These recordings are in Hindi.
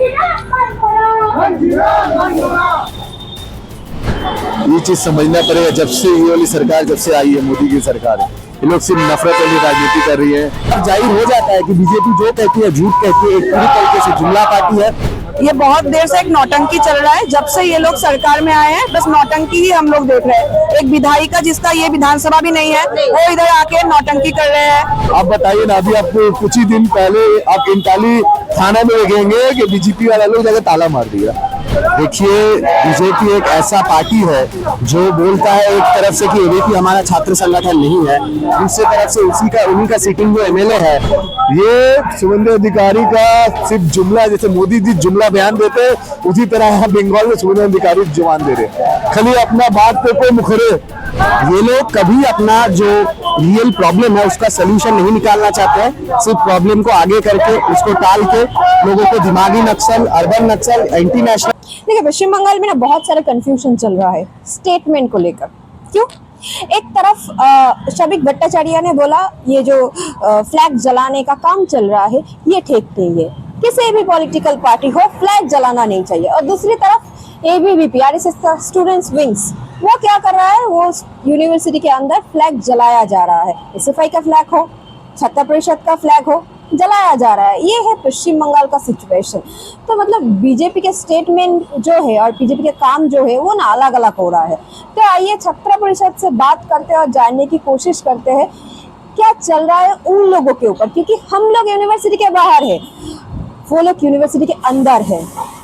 ये चीज समझना पड़ेगा, जब से ये वाली सरकार जब से आई है, मोदी की सरकार, ये लोग सिर्फ नफरत वाली राजनीति कर रही है। अब जाहिर हो जाता है कि बीजेपी जो कहती है झूठ कहती है, एक पूरी तरीके से जुमला पार्टी है। ये बहुत देर से एक नौटंकी चल रहा है, जब से ये लोग सरकार में आए हैं बस नौटंकी ही हम लोग देख रहे हैं। एक विधायिका जिसका ये विधानसभा भी नहीं है, वो इधर आके नौटंकी कर रहे हैं। आप बताइए ना, अभी आपको कुछ ही दिन पहले आप इंटाली थाना में देखेंगे कि बीजेपी वाला लोग जाकर ताला मार दिया। देखिए, बीजेपी एक ऐसा पार्टी है जो बोलता है एक तरफ से कि एबीपी हमारा छात्र संगठन नहीं है, दूसरी तरफ से उन्हीं का सीटिंग जो एमएलए है, ये शुभेंदु अधिकारी का सिर्फ जुमला, जैसे मोदी जी जुमला बयान देते उसी तरह यहाँ बंगाल में शुभेंदु अधिकारी जुबान दे रहे, खाली अपना बात पे कोई मुखरे। ये लोग कभी अपना जो रियल प्रॉब्लम है उसका सोल्यूशन नहीं निकालना चाहते हैं, सिर्फ प्रॉब्लम को आगे करके उसको टाल के लोगों को दिमागी नक्सल, अर्बन नक्सल, एंटी नेशनल। देखिए, पश्चिम बंगाल में ना बहुत सारे कंफ्यूजन चल रहा है स्टेटमेंट को लेकर। क्यों? एक तरफ शबीक भट्टाचार्य ने बोला ये जो फ्लैग जलाने का काम चल रहा है ये ठीक नहीं है, किसी भी पॉलिटिकल पार्टी हो फ्लैग जलाना नहीं चाहिए। और दूसरी तरफ एबीवीपी आरएसएस स्टूडेंट्स विंग्स वो क्या कर रहा है, वो यूनिवर्सिटी के अंदर फ्लैग जलाया जा रहा है। एसएफआई का फ्लैग हो, छात्र परिषद का फ्लैग हो, जलाया जा रहा है। ये है पश्चिम बंगाल का सिचुएशन। तो मतलब बीजेपी के स्टेटमेंट जो है और बीजेपी के काम जो है वो ना अलग अलग हो रहा है। तो आइए छात्र परिषद से बात करते हैं और जानने की कोशिश करते हैं क्या चल रहा है उन लोगों के ऊपर, क्योंकि हम लोग यूनिवर्सिटी के बाहर है, वो लोग यूनिवर्सिटी के अंदर है,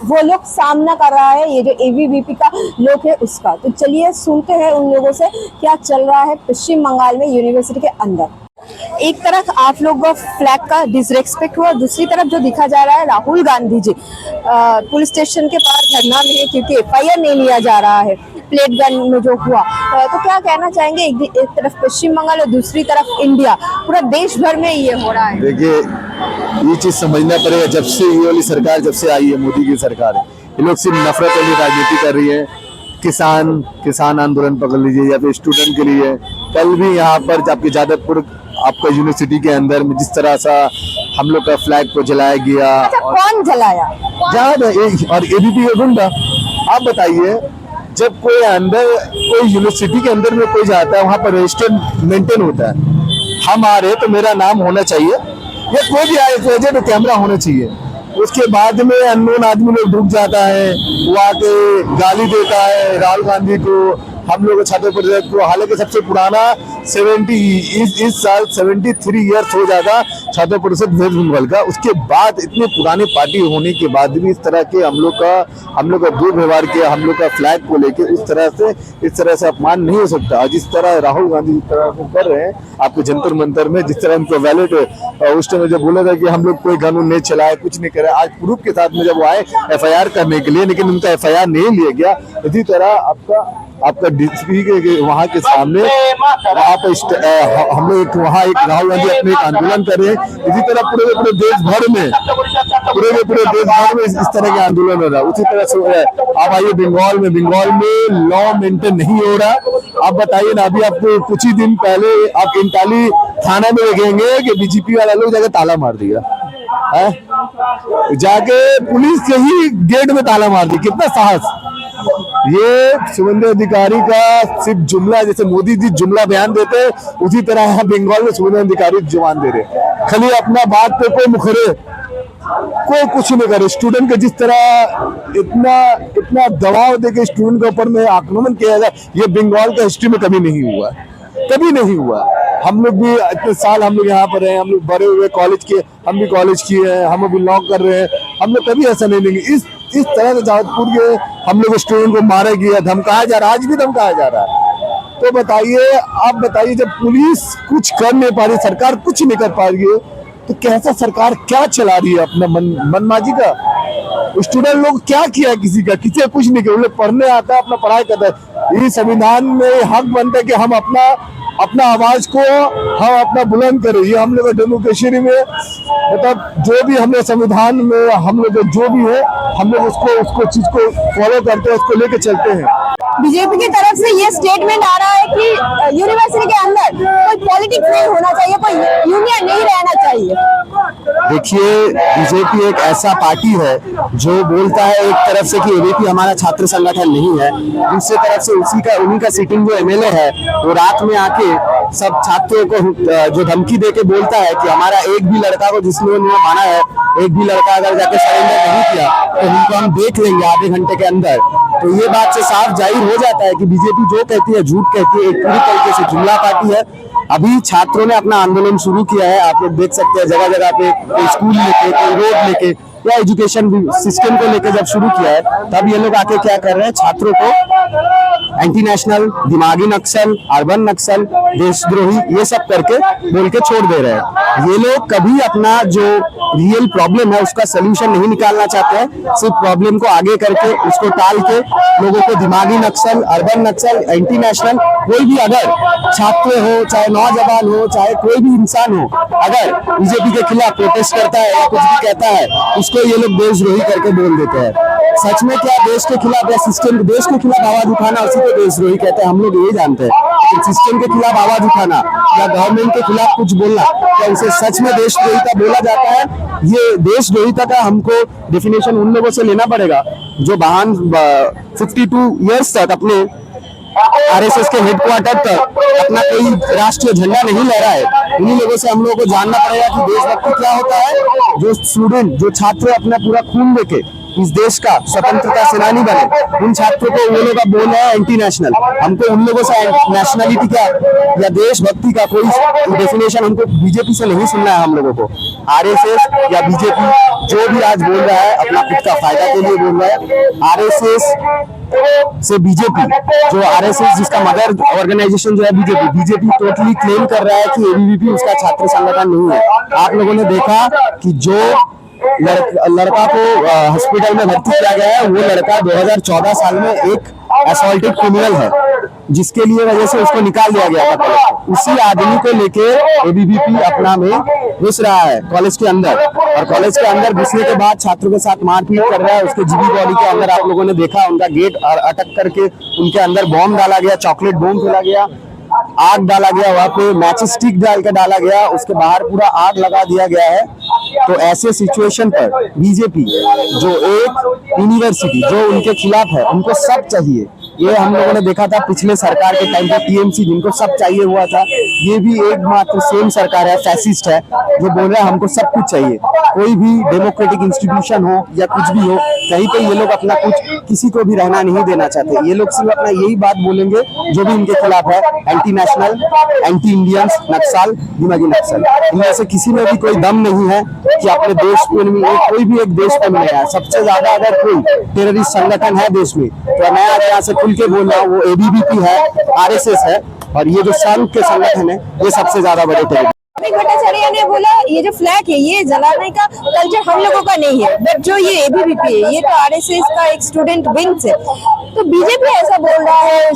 वो लोग सामना कर रहा है ये जो एबीवीपी का लोग है उसका। तो चलिए सुनते हैं उन लोगों से क्या चल रहा है पश्चिम बंगाल में यूनिवर्सिटी के अंदर। एक तरफ आप लोग का फ्लैग का डिसरेस्पेक्ट हुआ, दूसरी तरफ जो दिखा जा रहा है राहुल गांधी जी पुलिस स्टेशन के पास धरना में है क्योंकि एफआईआर नहीं लिया जा रहा है प्लेट गन में जो हुआ। तो क्या कहना चाहेंगे, एक तरफ पश्चिम बंगाल और दूसरी तरफ इंडिया, पूरा देश भर में ये हो रहा है। देखिए, ये चीज समझना पड़ेगा, जब से ये वाली सरकार जब से आई है, मोदी की सरकार, ये लोग सिर्फ नफरत वाली राजनीति कर रही है। किसान आंदोलन पकड़ लीजिए या फिर स्टूडेंट के लिए, कल भी यहाँ पर आपके जादवपुर आपका यूनिवर्सिटी के अंदर में जिस तरह सा हम लोग का फ्लैग को जलाया गया। अच्छा, कौन जलाया? और एबीपी का गुंडा। आप बताइए, जब कोई यूनिवर्सिटी के अंदर में कोई जाता है, वहाँ पर रजिस्टर मेंटेन होता है। हम आ रहे तो मेरा नाम होना चाहिए, या कोई भी आए तो कैमरा होना चाहिए। उसके बाद में अननोन आदमी लोग ढुक जाता है, वो आके गाली देता है राहुल गांधी को, हम लोग छात्र परिषद को। हालांकि सबसे पुराना 70 इस साल 73 ईयर्स हो जाएगा छात्र परिषद वेस्ट बंगाल का। उसके बाद इतनी पुरानी पार्टी होने के बाद भी इस तरह के हम लोग का दुर्व्यवहार किया, हम लोग का फ्लैग को लेके इस तरह से अपमान नहीं हो सकता। जिस तरह राहुल गांधी जिस तरह से कर रहे हैं आपके जंतर मंतर में, जिस तरह उनको वैलेट उस टाइम जब बोला था कि हम लोग कोई कानून नहीं चलाए, कुछ नहीं करे, आज प्रूफ के साथ में जब वो आए एफआईआर करने के लिए, लेकिन उनका एफआईआर नहीं लिया गया। इसी तरह आपका डीसीपी के वहाँ के सामने वहाँ पे हम लोग वहाँ एक राहुल गांधी अपने एक आंदोलन कर रहे हैं। इसी तरह पूरे देश भर में इस तरह के आंदोलन हो रहा है। उसी तरह से हो रहा है। आप आइए बंगाल में लॉ मेंटेन नहीं हो रहा। आप बताइए ना, अभी आपको कुछ ही दिन पहले आप इंटाली थाना में देखेंगे कि बीजेपी वाला लोग जाके ताला मार दिया है, जाके पुलिस के ही गेट में ताला मार दिया। कितना साहस! ये शुभेंदु अधिकारी का सिर्फ जुमला, जैसे मोदी जी जुमला बयान देते उसी तरह यहाँ बंगाल में शुभेंदु अधिकारी जुबान दे रहे, खाली अपना बात पे कोई मुखरे, कोई कुछ नहीं करे। स्टूडेंट के जिस तरह इतना दबाव देके स्टूडेंट के ऊपर में आक्रमण किया जाए, ये बंगाल का हिस्ट्री में कभी नहीं हुआ, कभी नहीं हुआ। हम लोग भी इतने साल हम लोग यहाँ पर हैं, हम लोग बड़े हुए कॉलेज के, हम भी कॉलेज किए हैं, हम अभी लॉ कर रहे हैं, हम लोग कभी ऐसा नहीं लेंगे। इस तरह से जादवपुर के हम लोग स्टूडेंट को मारा गया, धमकाया जा रहा है, आज भी धमकाया जा रहा है। तो आप बताइए, जब पुलिस कुछ कर नहीं पा रही, सरकार कुछ नहीं कर पा रही है, तो कैसा सरकार क्या चला रही है अपना मनमाजी का? स्टूडेंट लोग क्या किया किसी का कुछ नहीं किया। उन्हें पढ़ने आता है, अपना पढ़ाई करता है। ये संविधान में हक बनता है कि हम अपना आवाज को हम अपना बुलंद करें। ये हम लोग डेमोक्रेसी में मतलब जो भी हम लोग संविधान में हम लोग जो भी है, हम लोग उसको चीज को फॉलो करते हैं, उसको लेके चलते हैं। बीजेपी की तरफ से ये स्टेटमेंट आ रहा है कि यूनिवर्सिटी के अंदर कोई पॉलिटिक्स नहीं होना चाहिए, कोई यूनियन नहीं रहना चाहिए। देखिए, बीजेपी एक ऐसा पार्टी है जो बोलता है एक तरफ से कि एबीपी हमारा छात्र संगठन नहीं है, दूसरी तरफ से उन्हीं का सीटिंग जो एमएलए है वो रात में आके सब छात्रों को जो धमकी देके बोलता है कि हमारा एक भी लड़का को जिसने उन्होंने माना है, एक भी लड़का अगर जाके सरेंडर नहीं किया तो उनको हम देख लेंगे आधे घंटे के अंदर। तो ये बात से साफ जाहिर हो जाता है कि बीजेपी जो कहती है झूठ कहती है, एक पूरी तरीके से जुमला पार्टी है। अभी छात्रों ने अपना आंदोलन शुरू किया है, आप लोग देख सकते हैं जगह जगह पे, कोई स्कूल लेके, कोई रोड लेके या एजुकेशन सिस्टम को लेके जब शुरू किया है तब ये लोग आके क्या कर रहे हैं, छात्रों को एंटी नेशनल, दिमागी नक्सल, अर्बन नक्सल, देशद्रोही ये सब करके बोल के छोड़ दे रहे हैं। ये लोग कभी अपना जो रियल प्रॉब्लम है उसका सोल्यूशन नहीं निकालना चाहते हैं, सिर्फ प्रॉब्लम को आगे करके उसको टाल के लोगों को दिमागी नक्सल, अर्बन नक्सल, एंटी नेशनल, कोई भी अगर छात्र हो, चाहे नौजवान हो, चाहे कोई भी इंसान हो, अगर बीजेपी के खिलाफ प्रोटेस्ट करता है या कुछ भी कहता है उसको ये लोग देशद्रोही करके बोल देते हैं। सच में क्या देश के खिलाफ या सिस्टम, देश के खिलाफ आवाज उठाना उसी को देशद्रोही कहते हैं, हम लोग ये जानते हैं। लेकिन सिस्टम के खिलाफ आवाज उठाना या गवर्नमेंट के खिलाफ कुछ बोलना, क्या उसे सच में देशद्रोहिता बोला जाता है? ये देशद्रोहिता का हमको डेफिनेशन उन लोगों से लेना पड़ेगा जो 52 ईयर्स तक अपने आरएसएस के हेडक्वार्टर तक अपना कोई राष्ट्रीय झंडा नहीं लहरा है। उन्हीं लोगों से हम लोगों को जानना पड़ेगा कि देशभक्ति क्या होता है। जो स्टूडेंट, जो छात्र अपना पूरा खून देके इस देश का स्वतंत्रता सेनानी बने, उन छात्रों को वो लोग बोल रहे हैं एंटी नेशनल। हमको उन लोगों से नेशनलिटी का या देशभक्ति का कोई डेफिनेशन हमको बीजेपी से नहीं सुनना है। हम लोगों को आरएसएस या बीजेपी जो भी आज बोल रहा है अपना खुद का फायदा के लिए बोल रहा है। आरएसएस से बीजेपी, जो आरएसएस जिसका मदर ऑर्गेनाइजेशन जो है बीजेपी टोटली क्लेम कर रहा है कि एबीवीपी उसका छात्र संगठन नहीं है। आप लोगों ने देखा कि जो लड़का को हॉस्पिटल में भर्ती किया गया है वो लड़का 2014 साल में एक असॉल्टेड क्रिमिनल है, जिसके लिए वजह से उसको निकाल दिया गया था कॉलेज। उसी आदमी को लेके एबीवीपी अपना में घुस रहा है कॉलेज के अंदर, और कॉलेज के अंदर घुसने के बाद छात्रों के साथ मारपीट कर रहा है। उसके जीबी बॉडी के अंदर आप लोगों ने देखा उनका गेट अटक करके उनके अंदर बॉम्ब डाला गया, चॉकलेट बॉम्ब फैला गया, आग डाला गया, वहां पे मैचिंग स्टिक डाल के डाला गया, उसके बाहर पूरा आग लगा दिया गया है। तो ऐसे सिचुएशन पर बीजेपी जो एक यूनिवर्सिटी जो उनके खिलाफ है, उनको सब चाहिए। ये हम लोगों ने देखा था पिछले सरकार के टाइम पे टीएमसी जिनको सब चाहिए हुआ था, ये भी एकमात्र सेम सरकार है, फैसिस्ट है, जो बोल रहा है हमको सब कुछ चाहिए। कोई भी डेमोक्रेटिक इंस्टीट्यूशन हो या कुछ भी हो, कहीं पे ये लोग अपना कुछ किसी को भी रहना नहीं देना चाहते। ये लोग सिर्फ अपना यही बात बोलेंगे जो भी इनके खिलाफ है, एंटी नेशनल, एंटी इंडियंस, नक्सल, दिमागी नक्सल। इनमें से किसी में भी कोई दम नहीं है कि अपने देश को कोई भी एक देश को मिलेगा। सबसे ज्यादा अगर कोई टेररिस्ट संगठन है देश में, तो मैं आज यहाँ से खुल के बोल रहा हूँ, वो एबीवीपी है, आरएसएस है, और ये जो संघ के संगठन है ये सबसे ज्यादा बड़े टेररिस्ट। भट्टाचार्य ने बोला ये जो फ्लैग है ये जलाने का कल्चर हम लोगों का नहीं है, बट जो ये एबीवीपी है ये तो आरएसएस का एक स्टूडेंट विंग्स है। तो बीजेपी ऐसा बोल रहा है,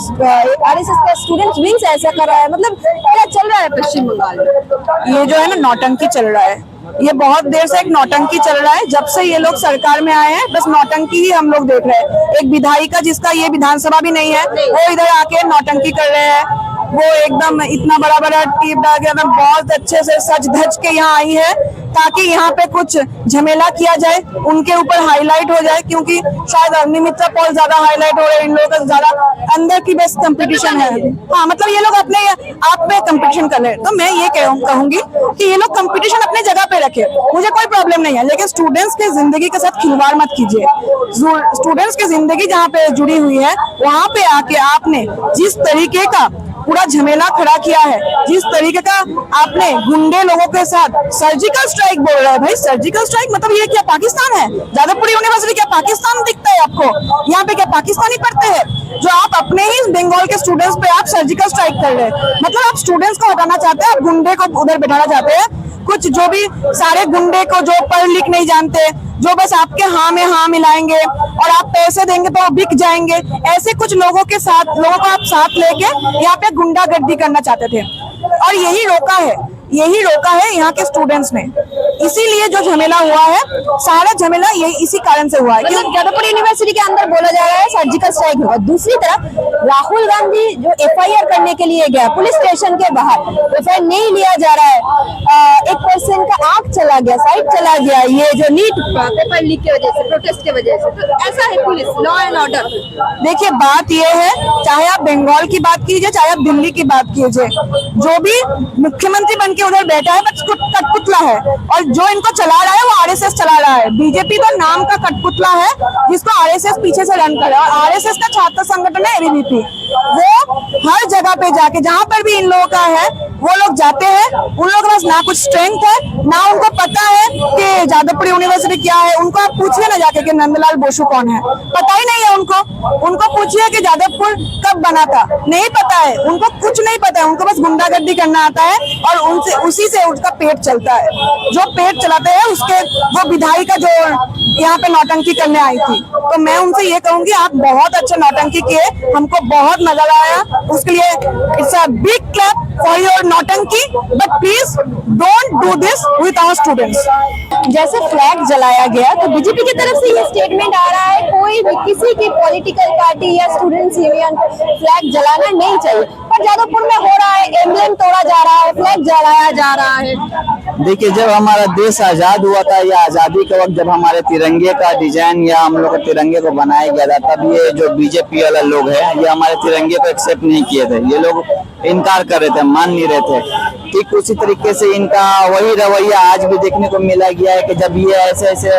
आरएसएस का स्टूडेंट विंग्स ऐसा कर रहा है, मतलब क्या चल रहा है पश्चिम बंगाल में? ये जो है ना नौटंकी चल रहा है, ये बहुत देर से एक नौटंकी चल रहा है। जब से ये लोग सरकार में आए हैं बस नौटंकी ही हम लोग देख रहे हैं। एक विधायिका जिसका ये विधानसभा भी नहीं है वो इधर आके नौटंकी कर रहे हैं। वो एकदम इतना बड़ा बड़ा टीप डाल के एकदम बहुत अच्छे से सज धज के यहाँ आई है ताकि यहाँ पे कुछ झमेला किया जाए, उनके ऊपर हाईलाइट हो जाए, क्योंकि शायद अग्निमित्रा पॉल ज्यादा हाईलाइट हो रहे हैं, इन लोगों का ज्यादा अंदर की बेस्ट कंपटीशन है। हाँ, मतलब ये लोग अपने आप पे कंपटीशन कर रहे हैं। तो मैं ये कहूंगी कि ये लोग कंपटीशन अपने जगह पे रखे, मुझे कोई प्रॉब्लम नहीं है, लेकिन स्टूडेंट्स के जिंदगी के साथ खिलवाड़ मत कीजिए। स्टूडेंट्स की जिंदगी जहाँ पे जुड़ी हुई है वहां पे आके आपने जिस तरीके का पूरा झमेला खड़ा किया है, जिस तरीके का आपने गुंडे लोगों के साथ सर्जिकल स्ट्राइक बोल रहा है। भाई सर्जिकल स्ट्राइक मतलब ये क्या पाकिस्तान है? जादवपुर यूनिवर्सिटी क्या पाकिस्तान दिखता है आपको? यहाँ पे क्या पाकिस्तानी पढ़ते हैं जो आप अपने ही बंगाल के स्टूडेंट्स पे आप सर्जिकल स्ट्राइक कर रहे हैं? मतलब आप स्टूडेंट्स को हटाना चाहते हैं, आप गुंडे को उधर बैठाना चाहते हैं। कुछ जो भी सारे गुंडे को जो पढ़ लिख नहीं जानते, जो बस आपके हाँ में हाँ मिलाएंगे और आप पैसे देंगे तो वो बिक जाएंगे, ऐसे कुछ लोगों को आप साथ लेके यहाँ पे गुंडागर्दी करना चाहते थे, और यही रोका है यहाँ के स्टूडेंट्स ने। इसीलिए जो झमेला हुआ है, सारा झमेला यही इसी कारण से हुआ है। मतलब जादवपुर यूनिवर्सिटी के अंदर बोला जा रहा है सर्जिकल स्ट्राइक होगा, दूसरी तरफ राहुल गांधी जो एफआईआर करने के लिए गया पुलिस स्टेशन के बाहर, एफआईआर नहीं लिया जा रहा है, एक पर्सन का आंख चला गया, साइड चला गया, ये जो नीट पेपर लीक की वजह से, प्रोटेस्ट की वजह से, तो ऐसा है पुलिस लॉ एंड ऑर्डर। देखिए बात ये है, चाहे आप बंगाल की बात कीजिए, चाहे आप दिल्ली की बात कीजिए, जो भी मुख्यमंत्री बन के उधर बैठा है बस कठपुतला है, और जो इनको चला रहा है वो आरएसएस चला रहा है। बीजेपी तो नाम का कठपुतला है जिसको आरएसएस पीछे से रन कर रहा है, और आरएसएस का छात्र संगठन है एबीवीपी। वो हर जगह पे जाके जहां पर भी इन लोगों का है वो लोग जाते हैं, उन लोगों के पास ना कुछ स्ट्रेंथ है, ना उनको पता है कि जादवपुर यूनिवर्सिटी क्या है। उनको आप पूछिए ना जाके कि नंदलाल बोसु कौन है, पता ही नहीं है उनको। उनको पूछिए कि जादवपुर कब बना था, नहीं पता है उनको, कुछ नहीं पता है उनको, बस गुंडागर्दी करना आता है और उनसे उसी से उसका पेट चलता है। जो पेट चलाते हैं उसके वो विधायिका जो यहाँ पे नौटंकी करने आई थी, तो मैं उनसे ये कहूंगी आप बहुत अच्छा नौटंकी किए, हमको बहुत मजा आया, उसके लिए it's a big clap for your नौटंकी, but please don't do this with our students. जैसे फ्लैग जलाया गया तो बीजेपी की तरफ से ये स्टेटमेंट आ रहा है कोई भी किसी की पॉलिटिकल पार्टी या स्टूडेंट्स यूनियन फ्लैग जलाना नहीं चाहिए, पर जादवपुर में हो रहा है, एम्ब्लेम तोड़ा जा रहा है, फ्लैग जलाया जा रहा है। देखिए, जब हमारा देश आजाद हुआ था या आजादी के वक्त जब हमारे तिरंगे का डिजाइन या हम लोग के तिरंगे को बनाया गया था, तब ये जो बीजेपी वाला लोग हैं ये हमारे तिरंगे को एक्सेप्ट नहीं किए थे, ये लोग इनकार कर रहे थे, मान नहीं रहे थे। ठीक उसी तरीके से इनका वही रवैया आज भी देखने को मिला गया है कि जब ये ऐसे ऐसे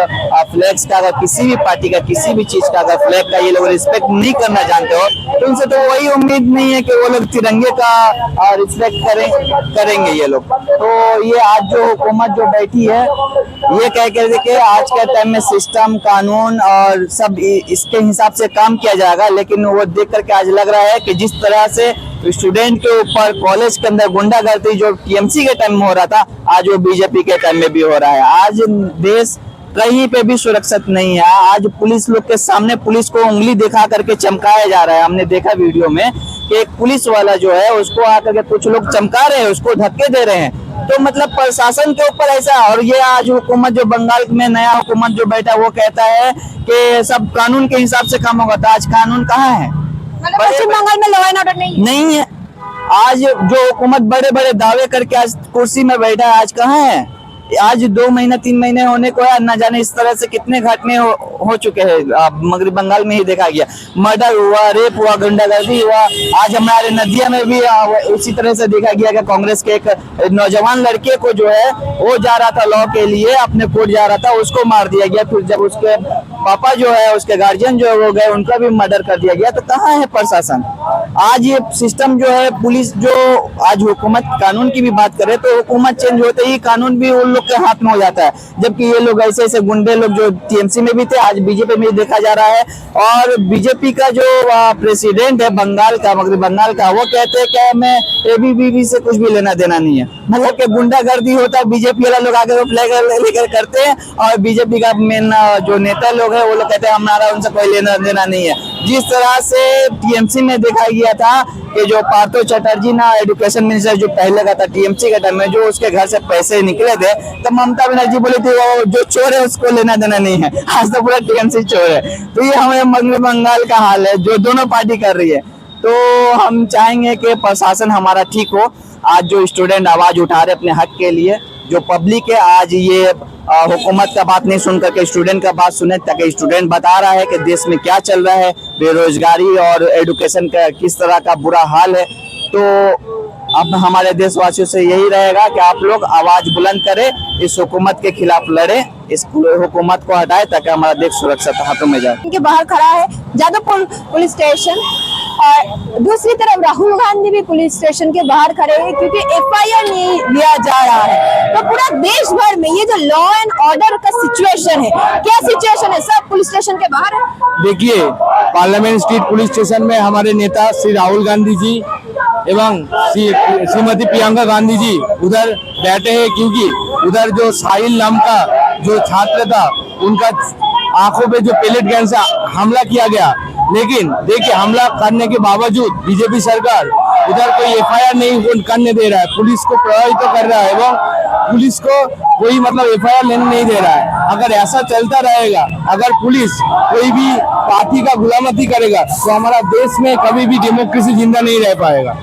फ्लैग्स का अगर किसी भी पार्टी का किसी भी चीज का अगर फ्लैग का ये लोग रिस्पेक्ट नहीं करना जानते हो तो उनसे तो वही उम्मीद नहीं है कि वो लोग तिरंगे का रिस्पेक्ट करेंगे ये लोग। तो ये आज जो हुकूमत जो बैठी है ये कह कर के आज के टाइम में सिस्टम कानून और सब इसके हिसाब से काम किया जाएगा, लेकिन वो देख करके आज लग रहा है कि जिस तरह से स्टूडेंट के ऊपर कॉलेज के अंदर गुंडागर्दी जो टीएमसी के टाइम में हो रहा था, आज वो बीजेपी के टाइम में भी हो रहा है। आज देश कहीं पे भी सुरक्षित नहीं है। आज पुलिस लोग के सामने पुलिस को उंगली दिखा करके चमकाया जा रहा है। हमने देखा वीडियो में कि एक पुलिस वाला जो है उसको आकर के कुछ लोग चमका रहे हैं, उसको धक्के दे रहे हैं। तो मतलब प्रशासन के ऊपर ऐसा, और ये आज हुकूमत जो बंगाल में नया हुकूमत जो बैठा वो कहता है कि सब कानून के हिसाब से काम होगा, तो आज कानून कहाँ है? मतलब पश्चिम बंगाल में लॉ एंड ऑर्डर नहीं है। आज जो हुकूमत बड़े बड़े दावे करके आज कुर्सी में बैठा है, आज कहाँ है? आज 2 महीना 3 महीने होने को है, न जाने इस तरह से कितने घटने हो चुके हैं। मगरबी बंगाल में ही देखा गया, मर्डर हुआ, रेप हुआ, गुंडागर्दी हुआ। आज हमारे नदिया में भी उसी तरह से देखा गया कि कांग्रेस के एक नौजवान लड़के को जो है वो जा रहा था लॉ के लिए, अपने कोर्ट जा रहा था, उसको मार दिया गया। फिर जब उसके पापा जो है उसके गार्जियन जो हो गए उनका भी मर्डर कर दिया गया। तो कहाँ है प्रशासन? आज ये सिस्टम जो है पुलिस जो आज हुकूमत कानून की भी बात करे तो हुकूमत चेंज होते ही कानून भी उन लोग के हाथ में हो जाता है, जबकि ये लोग ऐसे ऐसे गुंडे लोग जो टीएमसी में भी थे आज बीजेपी में देखा जा रहा है। और बीजेपी का जो प्रेसिडेंट है बंगाल का, मगरबी बंगाल का, वो कहते हैं कि मैं एबीवीपी से कुछ भी लेना देना नहीं है। मतलब कि गुंडागर्दी होता है, बीजेपी वाला लोग आगे फ्लैग लेकर करते हैं और बीजेपी का मेन जो नेता लोग है वो लोग कहते हैं हमारा उनसे कोई लेना देना नहीं है। जिस तरह से टीएमसी में देखा गया था कि जो पार्थो चटर्जी ना एजुकेशन मिनिस्टर जो पहले का था टीएमसी के टाइम में, जो उसके घर से पैसे निकले थे तो ममता बनर्जी बोली थी वो जो चोर है उसको लेना देना नहीं है। आज तो पूरा टीएमसी चोर है। तो ये हमें मगरबी बंगाल का हाल है जो दोनों पार्टी कर रही है। तो हम चाहेंगे कि प्रशासन हमारा ठीक हो। आज जो स्टूडेंट आवाज उठा रहे अपने हक के लिए, जो पब्लिक है आज ये हुकूमत का बात नहीं सुन करके स्टूडेंट का बात सुने, ताकि स्टूडेंट बता रहा है कि देश में क्या चल रहा है, बेरोजगारी और एजुकेशन का किस तरह का बुरा हाल है। तो अब हमारे देशवासियों से यही रहेगा कि आप लोग आवाज बुलंद करें, इस हुकूमत के खिलाफ लड़े, इस हुकूमत को हटाए ताकि हमारा देश सुरक्षित हाथों में जाए। इनके बाहर खड़ा है जादवपुर पुलिस स्टेशन और दूसरी तरफ राहुल गांधी भी पुलिस स्टेशन के बाहर खड़े हैं क्योंकि एफआईआर नहीं लिया जा रहा है। तो पूरा देश भर में ये जो लॉ एंड ऑर्डर का सिचुएशन है, क्या सिचुएशन है? सब पुलिस स्टेशन के बाहर है। देखिए, पार्लियामेंट स्ट्रीट पुलिस स्टेशन में हमारे नेता श्री राहुल गांधी जी एवं श्रीमती प्रियंका गांधी जी उधर बैठे हैं, क्योंकि उधर जो साहिल नाम का जो छात्र था उनका आंखों पे जो पेलेट गन से हमला किया गया, लेकिन देखिए हमला करने के बावजूद बीजेपी सरकार उधर कोई एफआईआर नहीं करने दे रहा है, पुलिस को प्रभावित कर रहा है एवं पुलिस को कोई मतलब एफआईआर लेने नहीं दे रहा है। अगर ऐसा चलता रहेगा, अगर पुलिस कोई भी पार्टी का गुलामती करेगा तो हमारा देश में कभी भी डेमोक्रेसी जिंदा नहीं रह पाएगा।